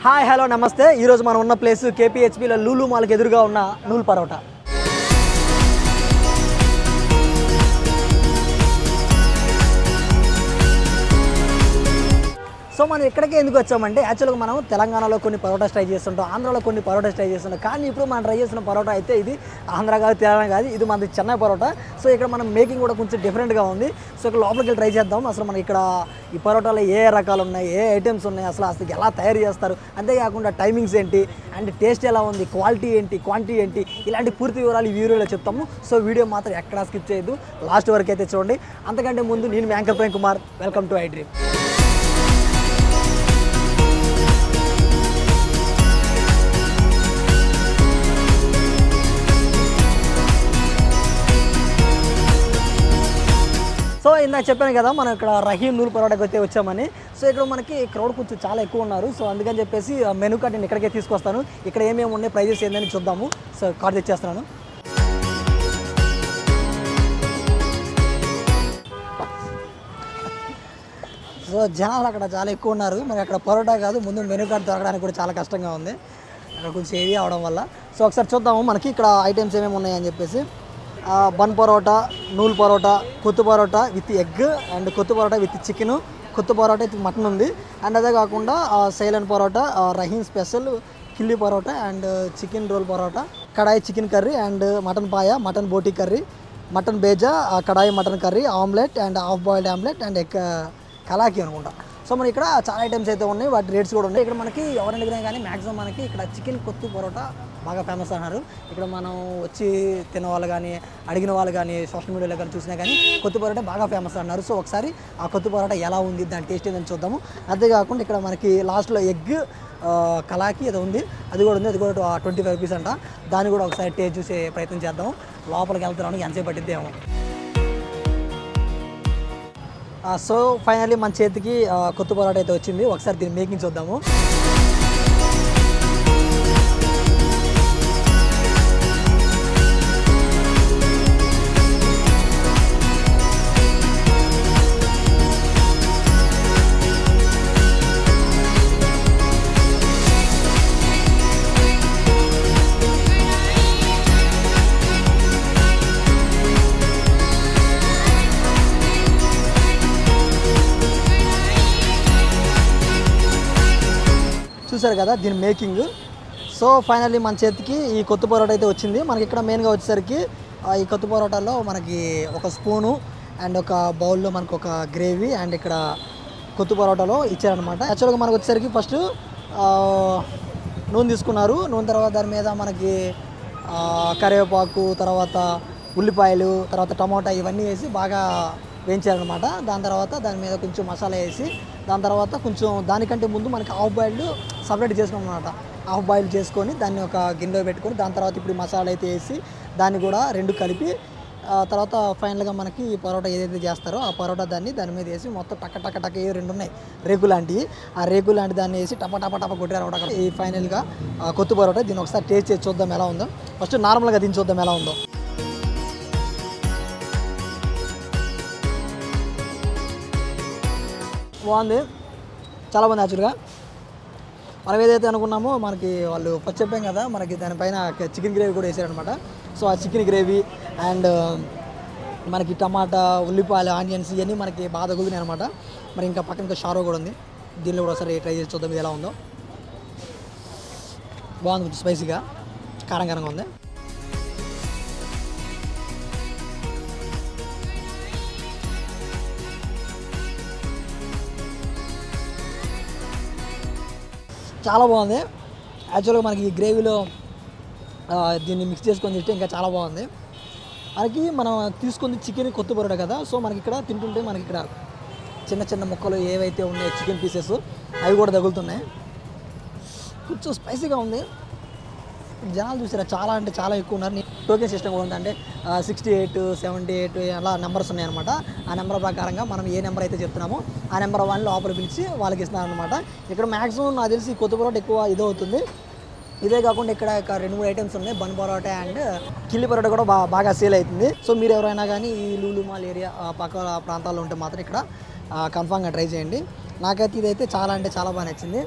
Hi hello నమస్తే. ఈరోజు మనం ఉన్న ప్లేస్ కేపీహెచ్బీలో లూలు మాల్కి ఎదురుగా ఉన్న నూల్ పరోటా. సో మనం ఎక్కడికి ఎందుకు వచ్చామంటే యాక్చువల్గా మనం తెలంగాణలో కొన్ని పరోటాస్ ట్రై చేస్తుంటాం, ఆంధ్రాలో కొన్ని పరోటాస్ ట్రై చేస్తుంటాం. కానీ ఇప్పుడు మనం ట్రై చేస్తున్న పరోటా అయితే ఇది ఆంధ్ర కాదు, తెలంగాణ కాదు, ఇది మనది చెన్నై పరోటా. సో ఇక్కడ మనం మేకింగ్ కూడా కొంచెం డిఫరెంట్గా ఉంది. సో ఇక్కడ లోపలికి వెళ్ళి ట్రై చేద్దాం. అసలు మనకి ఇక్కడ ఈ పరోటాలో ఏ రకాలు ఉన్నాయి, ఏ ఐటమ్స్ ఉన్నాయి, అసలు ఎలా తయారు చేస్తారు, అంతేకాకుండా టైమింగ్స్ ఏంటి అండ్ టేస్ట్ ఎలా ఉంది, క్వాలిటీ ఏంటి, క్వాంటిటీ ఏంటి, ఇలాంటి పూర్తి వివరాలు ఈ వీడియోలో చెప్తాము. సో వీడియో మాత్రం ఎక్కడా స్కిప్ చేయొద్దు, లాస్ట్ వరకు అయితే చూడండి. అంతకంటే ముందు నేను మీ anchor Prem Kumar, welcome to I dream. So ఇందాక చెప్పాను కదా మనం ఇక్కడ రహీం నూల్ పరోటాకి అయితే వచ్చామని. సో ఇక్కడ మనకి క్రౌడ్ కొంచెం చాలా ఎక్కువ ఉన్నారు. సో అందుకని చెప్పేసి మెనూ కార్డ్ నేను ఇక్కడికే తీసుకొస్తాను. ఇక్కడ ఏమేమి ఉన్నాయి, ప్రైజెస్ ఏందని చూద్దాము. So card తెచ్చేస్తున్నాను. సో జనాలు అక్కడ చాలా ఎక్కువ ఉన్నారు. మరి అక్కడ పరోటా కాదు, ముందు మెనూ కార్డ్ దొరకడానికి కూడా చాలా కష్టంగా ఉంది అక్కడ కొంచెం హెవీ అవడం వల్ల. సో ఒకసారి చూద్దాము మనకి ఇక్కడ ఐటమ్స్ ఏమేమి ఉన్నాయని చెప్పేసి. బన్ పరోటా, నూల్ parotta, kothu parotta with egg and kothu parotta with chicken, kothu parotta with mutton ఉంది. అండ్ అదే కాకుండా silent parotta, Rahim special killi parotta and chicken roll parotta, kadai chicken curry and mutton paya, mutton boti curry, mutton bheja, kadai mutton curry, omelette and half boiled omelette and egg kalakki అనుకుంటా. So మన ఇక్కడ చాలా items అయితే ఉన్నాయి, వాటి రేట్స్ కూడా ఉన్నాయి. ఇక్కడ మనకి ఎవరైనా అడిగినా కానీ మ్యాక్సిమం మనకి ఇక్కడ చికెన్ కొత్తు పరోటా బాగా ఫేమస్ అన్నారు. ఇక్కడ మనం వచ్చి తిన్న వాళ్ళు కానీ, అడిగిన వాళ్ళు కానీ, సోషల్ మీడియాలో కానీ చూసినా కానీ కొత్తు పరోటా బాగా ఫేమస్ అన్నారు. సో ఒకసారి ఆ కొత్తు పరోటా ఎలా ఉంది, దాని టేస్ట్ ఏందని చూద్దాము. అంతేకాకుండా ఇక్కడ మనకి లాస్ట్లో ఎగ్ కలాకి ఏదో ఉంది, అది కూడా ఉంది. అది కూడా 25 రూపీస్ అంట. దాన్ని కూడా ఒకసారి టేస్ట్ చూసే ప్రయత్నం చేద్దాము. లోపలికి వెళ్తున్నాను, ఎంతసేపు పట్టిద్దేమో. సో ఫైనల్లీ మన చేతికి కొత్త పరోటా అయితే వచ్చింది. ఒకసారి దీన్ని మేకింగ్ చూద్దాము. చూసారు కదా దీని మేకింగ్. సో ఫైనల్లీ మన చేతికి ఈ కొత్త పరోటా అయితే వచ్చింది. మనకి ఇక్కడ మెయిన్గా వచ్చేసరికి ఈ కొత్త పరోటాలో మనకి ఒక స్పూను అండ్ ఒక బౌల్లో మనకు ఒక గ్రేవీ అండ్ ఇక్కడ కొత్త పరోటాలో ఇచ్చారనమాట. యాక్చువల్గా మనకు వచ్చేసరికి ఫస్ట్ నూనె తీసుకున్నారు. నూనె తర్వాత దాని మీద మనకి కరివేపాకు, తర్వాత ఉల్లిపాయలు, తర్వాత టమోటా ఇవన్నీ వేసి బాగా వేయించారనమాట. దాని తర్వాత దాని మీద కొంచెం మసాలా వేసి, దాని తర్వాత కొంచెం దానికంటే ముందు మనకి హాఫ్ బాయిల్డ్ సపరేట్ చేసుకున్నాం అనమాట. హాఫ్ బాయిల్ చేసుకొని దాన్ని ఒక గిన్నెలో పెట్టుకొని, దాని తర్వాత ఇప్పుడు మసాలా అయితే వేసి దాన్ని కూడా రెండు కలిపి, తర్వాత ఫైనల్గా మనకి ఈ పరోటా ఏదైతే చేస్తారో ఆ పరోటా దాని మీద వేసి మొత్తం టక్క ఏ రెండు ఉన్నాయి రేకు లాంటివి, ఆ రేకు లాంటి దాన్ని వేసి టప కొట్టారు అనమాట. ఈ ఫైనల్గా కొత్త పరోటా. దీన్ని ఒకసారి టేస్ట్ చేసి చూద్దాం ఎలా ఉందో. ఫస్ట్ నార్మల్గా దీన్ని చూద్దాం ఎలా ఉందో. బాగుంది, చాలా బాగుంది. యాక్చువల్గా మనం ఏదైతే అనుకున్నామో మనకి వాళ్ళు ఫస్ట్ చెప్పాం కదా, మనకి దానిపైన చికెన్ గ్రేవీ కూడా వేసారనమాట. సో ఆ చికెన్ గ్రేవీ అండ్ మనకి టమాటా, ఉల్లిపాయలు, ఆనియన్స్ ఇవన్నీ మనకి బాగా తగులుతున్నాయి అనమాట. మరి ఇంకా పక్కన ఇంకా షారో కూడా ఉంది. దీనిలో కూడా ఒకసారి ట్రై చేసి చూద్దాం ఇది ఎలా ఉందో. బాగుంది, కొంచెం స్పైసీగా కారంగా ఉంది. చాలా బాగుంది. యాక్చువల్గా మనకి ఈ గ్రేవీలో దీన్ని మిక్స్ చేసుకొని తింటే ఇంకా చాలా బాగుంది. మనకి మనం తీసుకుంది చికెన్ కొత్త పరోటా కదా. సో మనకి ఇక్కడ తింటుంటే మనకి ఇక్కడ చిన్న ముక్కలు ఏవైతే ఉన్నాయో చికెన్ పీసెస్ అవి కూడా తగులుతున్నాయి. కొంచెం స్పైసీగా ఉంది. జనాలు చూసారా, చాలా అంటే చాలా ఎక్కువ ఉన్నారు. టోకెన్ సిస్టమ్ కూడా ఉంది. అంటే 68, 78 అలా నెంబర్స్ ఉన్నాయన్నమాట. ఆ నెంబర్ ప్రకారంగా మనం ఏ నెంబర్ అయితే చెప్తున్నామో ఆ నెంబర్ వాళ్ళని లోపల పిలిచి వాళ్ళకి ఇస్తున్నారనమాట. ఇక్కడ మ్యాక్సిమం నాకు తెలిసి కొత్త పరోటా ఎక్కువ ఇదవుతుంది. ఇదే కాకుండా ఇక్కడ 2-3 ఐటమ్స్ ఉన్నాయి. బన్ పరోటా అండ్ కిల్లి పరోటా కూడా బాగా సేల్ అవుతుంది. సో మీరు ఎవరైనా కానీ ఈ లూలు మాల్ ఏరియా పక్క ప్రాంతాల్లో ఉంటే మాత్రం ఇక్కడ కన్ఫామ్గా ట్రై చేయండి. నాకైతే ఇదైతే చాలా అంటే చాలా బాగా నచ్చింది.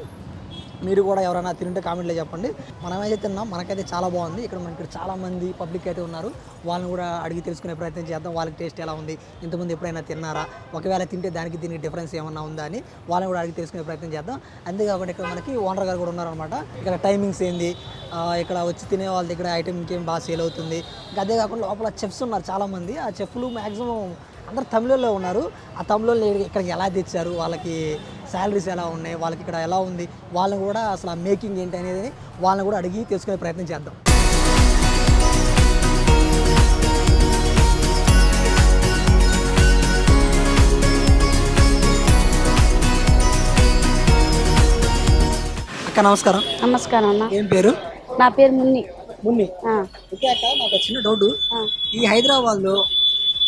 మీరు కూడా ఎవరైనా తింటే కామెంట్లో చెప్పండి. మనమైతే తిన్నాం, మనకైతే చాలా బాగుంది. ఇక్కడ చాలా మంది పబ్లిక్ అయితే ఉన్నారు, వాళ్ళని కూడా అడిగి తెలుసుకునే ప్రయత్నం చేద్దాం. వాళ్ళకి టేస్ట్ ఎలా ఉంది, ఇంతకుముందు ఎప్పుడైనా తిన్నారా, ఒకవేళ తింటే దానికి దీనికి డిఫరెన్స్ ఏమన్నా ఉందా అని వాళ్ళని కూడా అడిగి తెలుసుకునే ప్రయత్నం చేద్దాం. అంతేకాకుండా ఇక్కడ మనకి ఓనర్ గారు కూడా ఉన్నారనమాట. ఇక్కడ టైమింగ్స్ ఏంది, ఇక్కడ వచ్చి తినే వాళ్ళ దగ్గర ఐటెం ఇంకేం బాగా సేల్ అవుతుంది. ఇంకా అదే కాకుండా లోపల చెఫ్స్ ఉన్నారు చాలామంది. ఆ చెఫ్లు మ్యాక్సిమం అందరు తమిళలో ఉన్నారు. ఆ తమిళలో ఇక్కడికి ఎలా తెచ్చారు, వాళ్ళకి శాలరీస్ ఎలా ఉన్నాయి, వాళ్ళకి ఇక్కడ ఎలా ఉంది, వాళ్ళని కూడా అసలు ఆ మేకింగ్ ఏంటి అనేది వాళ్ళని కూడా అడిగి తెలుసుకునే ప్రయత్నం చేద్దాం. అక్క నమస్కారం. నమస్కారం అన్న. ఏం పేరు? నా పేరు మున్ని. ఓకే అక్క, నాకు చిన్న డౌట్. ఈ హైదరాబాద్లో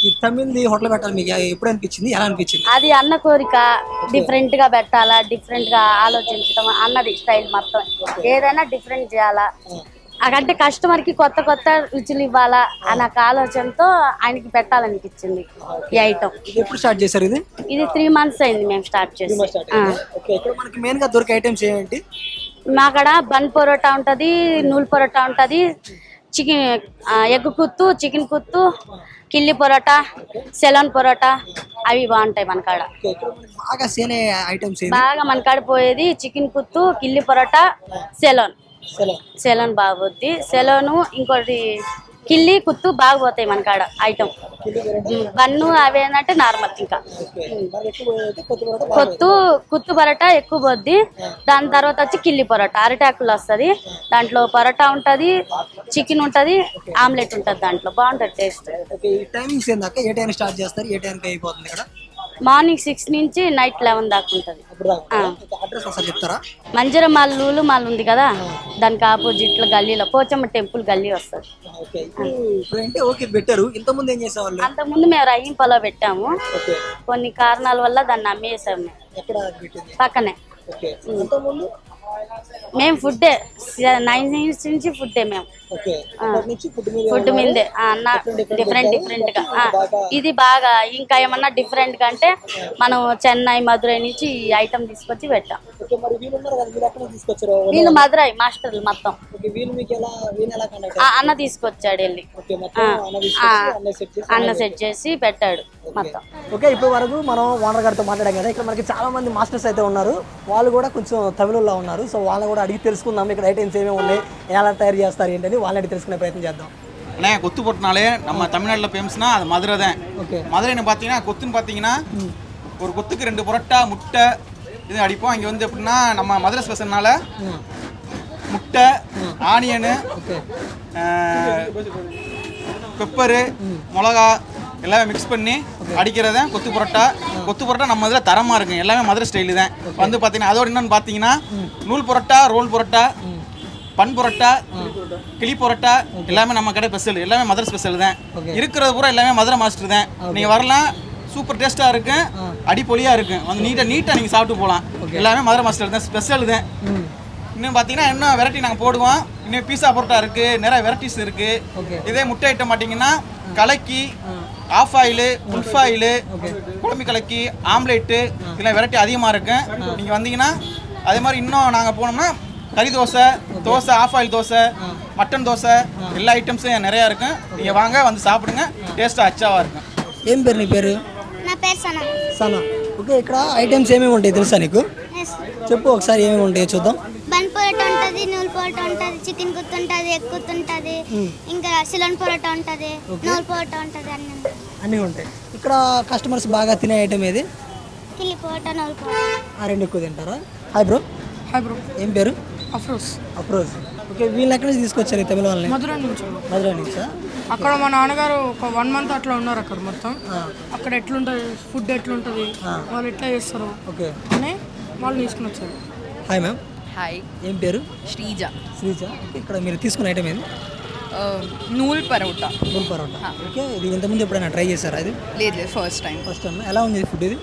ఈ తమిళది హోటల్ పెట్టాలి మీకు ఎప్పుడు అనిపించింది, ఎలా అనిపించింది? అది అన్న కోరిక, డిఫరెంట్ గా పెట్టాలా, డిఫరెంట్ గా ఆలోచించడం అన్నది స్టైల్ మొత్తం. ఏదైనా డిఫరెంట్ చేయాలా, అంటే కస్టమర్ కి కొత్త కొత్త రుచులు ఇవ్వాలా అన్న ఆలోచనతో ఆయనకి పెట్టాలనిపించింది ఈ ఐటమ్. ఎప్పుడు స్టార్ట్ చేశారు ఇది? ఇది 3 months అయింది మేము స్టార్ట్ చేసి. మనకి మెయిన్ గా దొరికే ఐటమ్స్ ఏంటి? మా కాడ బన్ పరోటా ఉంటది, నూల్ పరోటా ఉంటది, chicken egg kothu, chicken kothu, కిల్లి పరోటా, సెలోన్ పరోటా, అవి బాగుంటాయి మన కాడ. బాగా మన కాడ పోయేది చికెన్ కుత్తు, కిల్లి పరోటా, సెలోన్ బాగుపోద్ది. సెలోను ఇంకోటి కిల్లి కుత్తు బాగా పోతాయి మన కాడ ఐటమ్. బన్ను అవి ఏంటంటే నార్మల్. ఇంకా కుత్తు పరోటా ఎక్కువ పోద్ది. దాని తర్వాత వచ్చి కిల్లి పరోటా అరిటాకులు వస్తుంది. దాంట్లో పరోటా ఉంటది, చికెన్ ఉంటది, ఆమ్లెట్ ఉంటది. దాంట్లో బాగుంటది టేస్ట్. మార్నింగ్ 6 నుంచి నైట్ 11 దాకా ఉంటది. మంజరం మాల్, లూలు మాల్ ఉంది కదా, దానికి ఆపోజిట్ లో గల్లీలో పోచమ్మ టెంపుల్ గల్లీ వస్తుంది. అంతకుముందు మేము రహీంపలో పెట్టాము. కొన్ని కారణాల వల్ల దాన్ని అమ్మేసాము. పక్కనే మేము ఫుడ్డే 9 years నుంచి ఫుడ్డే. మేము ఫుడ్ మీదే డిఫరెంట్ గా. ఇది బాగా ఇంకా ఏమన్నా డిఫరెంట్ గా అంటే మనం చెన్నై, మధురై నుంచి ఈ ఐటమ్ తీసుకొచ్చి పెట్టాం. వీళ్ళు మధురై మాస్టర్లు మొత్తం. అన్న తీసుకొచ్చాడు వెళ్ళి, అన్న సెట్ చేసి పెట్టాడు మొత్తం. ఓకే, ఇప్పటి వరకు మనం ఓనర్ గారితో మాట్లాడాం కదా. ఇక్కడ మనకి చాలా మంది మాస్టర్స్ అయితే ఉన్నారు, వాళ్ళు కూడా కొంచెం తమిళలో ఉన్నారు. సో వాళ్ళని కూడా అడిగి తెలుసుకుందాం ఇక్కడ ఐటమ్స్ ఏమేమి ఉన్నాయి, ఎలా తయారు చేస్తారు ఏంటని వాళ్ళని అడిగి తెలుసుకునే ప్రయత్నం చేద్దాம். அண்ணே கொத்து போட்டனாலே நம்ம தமிழ்நாட்டில் ஃபேமஸ்னா அது மதுரை தான். மதுரைன்னு பார்த்தீங்கன்னா கொத்துன்னு பார்த்தீங்கன்னா ஒரு கொத்துக்கு 2 பரோட்டா, முட்டை இது அடிப்போம். இங்கே வந்து எப்படின்னா நம்ம மதுரை ஸ்பெஷல்னால முட்டை, ஆனியனு, பெப்பரு, மிளகா எல்லாமே மிக்ஸ் பண்ணி அடிக்கிறத கொத்து பரோட்டா. கொத்து பரோட்டா நம்ம இதில் தரமாக இருக்கும், எல்லாமே மதுரை ஸ்டைலு தான். வந்து பார்த்தீங்கன்னா அதோட என்னென்னு பார்த்தீங்கன்னா நூல் பரோட்டா, ரோல் பரோட்டா, பன் பரோட்டா, கிளி பரோட்டா எல்லாமே நம்ம கடை ஸ்பெஷல், எல்லாமே மதுரை ஸ்பெஷல் தான். இருக்கிறது பூரா எல்லாமே மதுரை மாஸ்டர் தான். நீங்கள் வரலாம், சூப்பர் டேஸ்ட்டாக இருக்கும், அடிப்பொலியாக இருக்கும். வந்து நீட்டாக நீங்கள் சாப்பிட்டு போகலாம். எல்லாமே மதுரை மாஸ்டர் தான், ஸ்பெஷல் தான். இன்னும் பார்த்தீங்கன்னா இன்னும் வெரைட்டி நாங்கள் போடுவோம். இன்னும் பீஸா பரோட்டா இருக்குது, நிறைய வெரைட்டிஸ் இருக்குது. இதே முட்டை ஐட்டம் பார்த்தீங்கன்னா கலக்கி, ஆஃப் ஆயிலு, உல்ஃப் ஆயிலு, குழம்பு கலக்கி, ஆம்லேட்டு இதெல்லாம் வெரைட்டி அதிகமாக இருக்கும். நீங்கள் வந்தீங்கன்னா அதே மாதிரி இன்னும் நாங்கள் போனோம்னா கறி dosa, half oil dosa, mutton dosa எல்லா ஐட்டம்ஸும் நிறையா இருக்கும். நீங்கள் வாங்க வந்து சாப்பிடுங்க, టేస్ట్ అచ్చావా இருக்கும். ఏం పేరు నీ పేరు? నా పేరు సనా. సనా. ఓకే, ఇక్కడ ఐటమ్స్ ఏమేమి ఉంటాయి తెలుసా నీకు? చెప్పు ఒకసారి ఏమేమి ఉంటాయో చూద్దాం. బన్ పరోటా ఉంటుంది, నూల్ పరోటా ఉంటుంది, చికెన్ కుత్తు ఉంటుంది, ఎగ్ కుత్తు ఉంటుంది, ఇంకా సిలోన్ పరోటా ఉంటుంది, నూల్ పరోటా ఉంటుంది, అన్నీ ఉంటాయి. ఇక్కడ కస్టమర్స్ బాగా తినే ఐటమ్ ఏది? కిల్లి పరోటా, నూల్ పరోటా. ఆ రెండు ఎక్కువ తింటారా? Hi bro. Hi bro. ఏం పేరు? అఫ్రోజ్. ఓకే, వీళ్ళని ఎక్కడి నుంచి తీసుకొచ్చారు తమిళ వాళ్ళని? మధురై నుంచి. మధురై నుంచా? అక్కడ మా నాన్నగారు ఒక 1 month అట్లా ఉన్నారు అక్కడ మొత్తం. అక్కడ ఎట్లుంటుంది ఫుడ్, ఎట్లుంటుంది, వాళ్ళు ఎట్లా చేస్తారు అని వాళ్ళు తీసుకుని వచ్చారు. Hi ma'am. హాయ్. ఏం పేరు? శ్రీజ. ఇక్కడ మీరు తీసుకున్న ఐటమ్ ఏది? నూల్ పరోటా. ఓకే, ఇది ఇంతకుముందు ఎప్పుడైనా ట్రై చేశారా? అది లేదు, ఫస్ట్ టైం. ఎలా ఉంది ఫుడ్? ఇది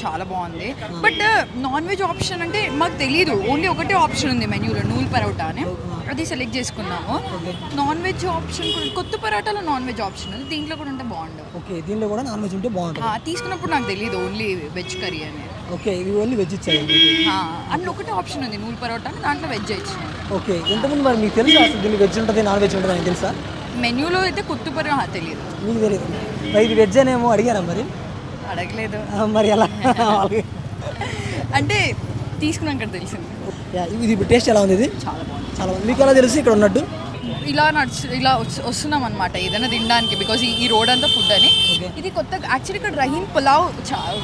చాలా బాగుంది. బట్ నాన్ వెజ్ ఆప్షన్ అంటే మాకు తెలియదు, ఓన్లీ ఒకటే ఆప్షన్ ఉంది మెన్యూలో, నూల్ పరోటా అని. అది సెలెక్ట్ చేసుకున్నాము. నాన్ వెజ్ ఆప్షన్ కూడా, కొత్త పరోటాలో నాన్ వెజ్ ఆప్షన్ ఉంది, దీంట్లో కూడా ఉంటే బాగుండదు. ఓకే, దీనిలో కూడా నాన్ వెజ్ ఉంటే బాగుంటుంది. తీసుకున్నప్పుడు నాకు తెలియదు ఓన్లీ వెజ్ కర్రీ అని. ఓకే, ఇది ఓన్లీ వెజ్ ఇచ్చారు. అందులో ఒకటే ఆప్షన్ ఉంది నూల్ పరోటా అని, దాంట్లో వెజ్ ఇచ్చాను. ఓకే, ఇంతకుముందు మరి మీకు తెలుసా అసలు దీనికి వెజ్ ఉంటుంది నాన్ వెజ్ ఉంటుంది అని తెలుసా? మెన్యూలో అయితే కొత్త పరోటా తెలియదు. మీకు తెలియదు. మరి ఇది వెజ్ అనేమో అడిగారా మరి? అడగలేదు. మరి ఎలా వాళ్ళకి అంటే తీసుకున్నాక తెలిసింది. ఇది టేస్ట్ ఎలా ఉంది? ఇది చాలా బాగుంది. చాలా బాగుంది. మీకు ఎలా తెలుసు ఇక్కడ ఉన్నట్టు? ఇలా వస్తున్నాం అనమాట ఏదైనా తినడానికి, బికాజ్ ఈ రోడ్ అంతా ఫుడ్ అని. ఇది కొత్త యాక్చువల్లీ ఇక్కడ రహీం పులావ్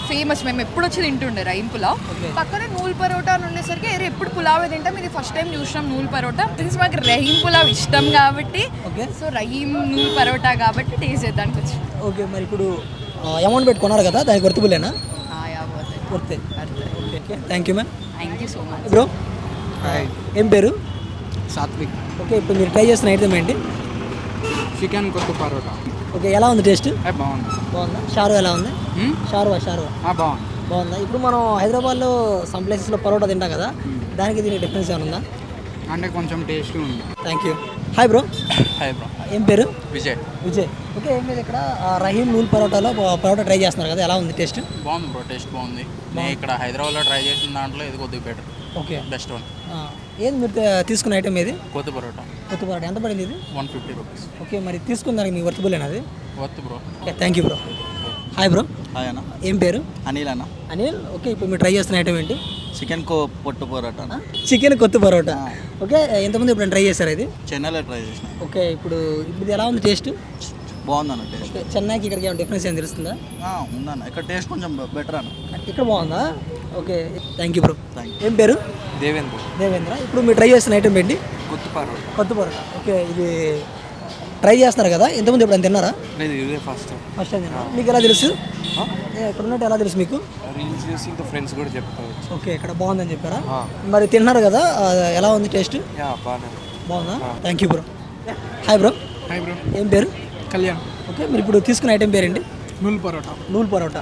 ఫేమస్. మేము ఎప్పుడు వచ్చి తింటుండే రహీం పులావ్. పక్కనే నూల్ పరోటా అని ఉండేసరికి ఎప్పుడు పులావే తింటాం, ఇది ఫస్ట్ టైం చూసినాం నూల్ పరోటా. సిన్స్ మాకు రహీం పులావ్ ఇష్టం కాబట్టి, సో రహీం నూల్ పరోటా కాబట్టి టేస్ట్ చేద్దానికి వచ్చి. ఓకే, మరి ఇప్పుడు అమౌంట్ పెట్టుకున్నారు కదా, దానికి వర్తబులేనా? వర్తే. Okay, thank you ma'am. Thank you so much. Bro, ఏం పేరు? సాత్విక్. ఓకే, ఇప్పుడు మీరు ట్రై చేస్తున్న ఐటమ్ ఏంటి? చికెన్ కొత్త పరోటా. ఓకే, ఎలా ఉంది టేస్ట్? బాగుంది. బాగుందా? షార్వా ఎలా ఉంది? షార్వా బాగుంది. బాగుందా? ఇప్పుడు మనం హైదరాబాద్లో సమ్ ప్లేసెస్లో పరోటా తింటాం కదా, దానికి దీనికి డిఫరెన్స్ ఏమైనా ఉందా? అంటే కొంచెం టేస్ట్ ఉంది. Thank you. Hi bro. Hi bro. ఏం పేరు? విజయ్. ఓకే, ఏం లేదు, ఇక్కడ రహీం నూల్ పరోటాలో పరోటా ట్రై చేస్తున్నారు కదా, ఎలా ఉంది టేస్ట్? బాగుంది బ్రో, టేస్ట్ బాగుంది. నేను ఇక్కడ హైదరాబాద్లో ట్రై చేసిన దాంట్లో ఇది కొద్దిగా బెటర్. Okay, best one. ఏంది మీరు తీసుకున్న ఐటమ్ ఏది? కొత్త పరోటా. కొత్త పరోటా ఎంత పడింది ఇది? 150 రూపీస్. ఓకే, మరి తీసుకున్న దానికి మీకు వర్తబులేనా అది? Worth bro. Okay, thank you bro. Hi bro. Hi అన్న. ఏం పేరు? అనిల్ అన్న. అనిల్. ఓకే, ఇప్పుడు మీరు ట్రై చేస్తున్న ఐటమ్ ఏంటి? చికెన్ పొట్టు పరోటా. చికెన్ కొత్త పరోటా. ఓకే, ఎంతమంది ఇప్పుడు ట్రై చేశారు ఇది? చెన్నైలో ట్రై చేసిన. ఓకే, ఇప్పుడు ఇది ఎలా ఉంది టేస్ట్? బాగుందన్న టేస్ట్. ఓకే, చెన్నైకి ఇక్కడికి ఏమైనా డిఫరెన్స్ ఏం తెలుస్తుందా? ఉందన్న, ఇక్కడ టేస్ట్ కొంచెం బెటర్ అన్న. ఇక్కడ బాగుందా? Okay, thank you bro. Thank you. ఏం పేరు? దేవేంద్ర. ఇప్పుడు మీరు ట్రై చేస్తున్న ఐటమ్ ఏంటి? కొత్త పరోటా. కొత్త పరోటా. ఓకే, ఇది ట్రై చేస్తున్నారు కదా, ఎంతమంది ఇప్పుడు తిన్నారా? లేదు, ఇదే ఫస్ట్ టైం తిన్నారా? మీకు ఎలా తెలుసు? ఇక్కడ ఉన్నట్టు ఎలా తెలుసు మీకు? రీల్స్ చూసి ఇంకా ఫ్రెండ్స్ కూడా చెప్తారు. ఓకే, ఇక్కడ బాగుందని చెప్పారా? మరి తిన్నారు కదా, ఎలా ఉంది టేస్ట్? బాగుందా? Thank you bro. Hi bro. Hi bro. ఏం పేరు? కళ్యాణ్. ఓకే, మీరు ఇప్పుడు తీసుకున్న ఐటమ్ పేరేంటి? నూల్ పరోటా. నూల్ పరోటా.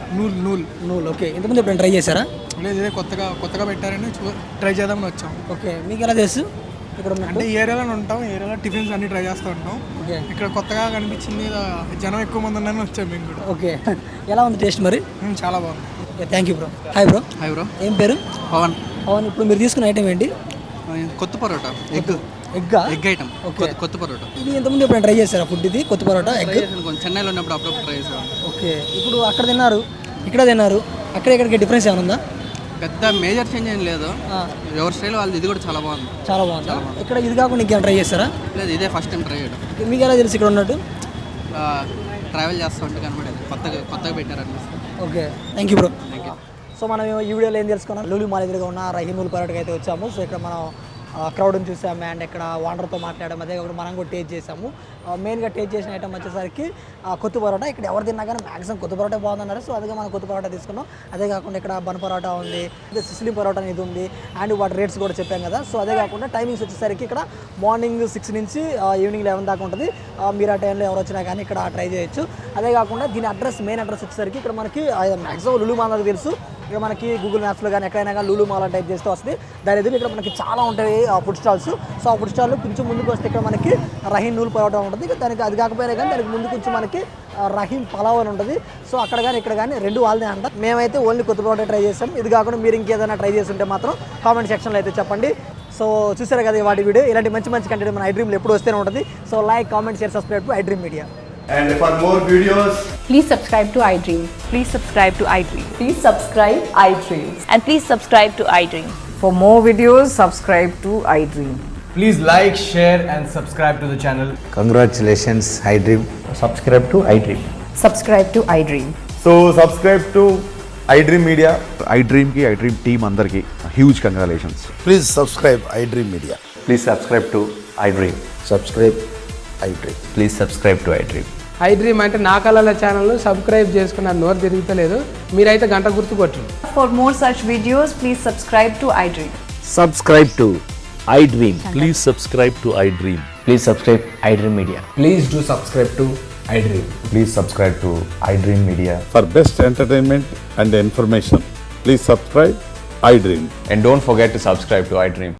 నూల్. ఓకే, ఎంతమంది ఇప్పుడు ట్రై చేశారా? లేదు, ఇదే కొత్తగా పెట్టారని ట్రై చేద్దామని వచ్చాం. ఓకే, మీకు ఎలా తెలుసు ఇక్కడ ఉన్నట్టు? అంటే ఏరియాలో ఉంటాం, ఏరియాలో టిఫిన్స్ అన్ని ట్రై చేస్తూ ఉంటాం. ఓకే, ఇక్కడ కొత్తగా కనిపించింది, జనం ఎక్కువ మంది ఉన్నారని వచ్చాం మేము కూడా. ఓకే, ఎలా ఉంది టేస్ట్ మరి? చాలా బాగుంది. Okay, thank you bro. Hi bro. Hi bro. ఏం పేరు? పవన్. ఇప్పుడు మీరు తీసుకున్న ఐటమ్ ఏంటి? కొత్త పరోటా. Egg item. ఓకే, కొత్త పరోటా. ఇది ఎంతమంది ఇప్పుడు ట్రై చేశారా ఫుడ్? ఇది కొత్త పరోటా ఎగ్. చెన్నైలో ఉన్నప్పుడు అప్పుడప్పుడు ట్రై చేసాం. ఓకే, ఇప్పుడు అక్కడ తిన్నారు, ఇక్కడ తిన్నారు, అక్కడ ఇక్కడికి డిఫరెన్స్ ఏమైనా ఉందా? పెద్ద మేజర్ చేంజ్ ఏం లేదు, ఎవరి స్టైల్ వాళ్ళది. ఇది కూడా చాలా బాగుంది. చాలా బాగుంది. ఇక్కడ ఇది కాకుండా ఇంకేమైనా ట్రై చేస్తారా? లేదు, ఇదే ఫస్ట్ టైం ట్రై చేయడం. మీకు ఎలా తెలుసు ఇక్కడ ఉన్నట్టు? ట్రావెల్ చేస్తూ ఉంటే కనబడేది, కొత్తగా పెట్టారు అనిపిస్తుంది. Okay, thank you bro. Thank you. So మనం ఈ వీడియోలో ఏం తెలుసుకున్నాం, లూలు మాల్ ఎదురుగా ఉన్న రహీం నూల్ పరోటాకి అయితే వచ్చాము. సో ఇక్కడ మనం క్రౌడ్ని చూసాము అండ్ ఇక్కడ వాండర్తో మాట్లాడాము, అదే కాకుండా మనం కూడా టేస్ట్ చేసాము. మెయిన్గా టేస్ట్ చేసిన ఐటమ్ వచ్చేసరికి కొత్త పరోటా. ఇక్కడ ఎవరు తిన్నా కానీ మ్యాక్సిమం కొత్త పరోటా బాగుందన్నారు. సో అందుకే మనం కొత్త పరోటా తీసుకున్నాం. అదే కాకుండా ఇక్కడ బన్ పరోటా ఉంది, సిస్లిం పరోటా అనేది ఉంది అండ్ వాటి రేట్స్ కూడా చెప్పాం కదా. సో అదే కాకుండా టైమింగ్స్ వచ్చేసరికి ఇక్కడ మార్నింగ్ 6 నుంచి ఈవినింగ్ 11 దాకా ఉంటుంది. మీరు ఆ టైంలో ఎవరు వచ్చినా కానీ ఇక్కడ ట్రై చేయొచ్చు. అదే కాకుండా దీని మెయిన్ అడ్రస్ వచ్చేసరికి ఇక్కడ మనకి మ్యాక్సిమం లులు మాల్ నాకు తెలుసు, ఇక్కడ మనకి గూగుల్ మ్యాప్స్లో కానీ ఎక్కడైనా కానీ లూలు మాల్ టైప్ చేస్తే వస్తుంది. దాని ఎదురు ఇక్కడ మనకి చాలా ఉంటాయి ఫుడ్ స్టాల్స్. సో ఆ ఫుడ్ స్టాల్లో కొంచెం ముందుకు వస్తే ఇక్కడ మనకి రహీం నూల్ పరోటా ఉంటుంది. దానికి అది కాకపోయినా కానీ దానికి ముందు కొంచెం మనకి రహీం పలావ్ అని ఉంటుంది. సో అక్కడ కానీ ఇక్కడ కానీ రెండు వాళ్ళనే అంట. మేమైతే ఓన్లీ కొత్త పరోటా ట్రై చేస్తాం. ఇది కాకుండా మీరు ఇంకేదైనా ట్రై చేస్తుంటే మాత్రం కామెంట్ సెక్షన్లో అయితే చెప్పండి. సో చూసారు కదా వాటి వీడియో. ఇలాంటి మంచి కంటెంట్ మన iDreamలో ఎప్పుడు వస్తేనే ఉంటుంది. So like, comment, share, subscribe to iDream Media. And for more videos, please subscribe to iDream. Please subscribe to iDream. Please subscribe iDream. And please subscribe to iDream. For more videos, subscribe to iDream. please like, share and subscribe to the channel. Congratulations, iDream. Subscribe to iDream. Subscribe to iDream. So subscribe to iDream Media. iDream ki iDream team andarki huge congratulations. Please subscribe iDream Media. Please subscribe to iDream. Subscribe iDream. Please subscribe to iDream. iDream అంటే నా కళల channel subscribe చేసుకున్న నోరు తిరుగుతలేదు, మీరైతే గంట గుర్తు కొట్టండి. For more such videos, please subscribe to iDream. Subscribe to iDream. Please subscribe to iDream. Please subscribe iDream Media. Please do subscribe to iDream. Please subscribe to iDream Media. For best entertainment and information, please subscribe iDream. And don't forget to subscribe to iDream.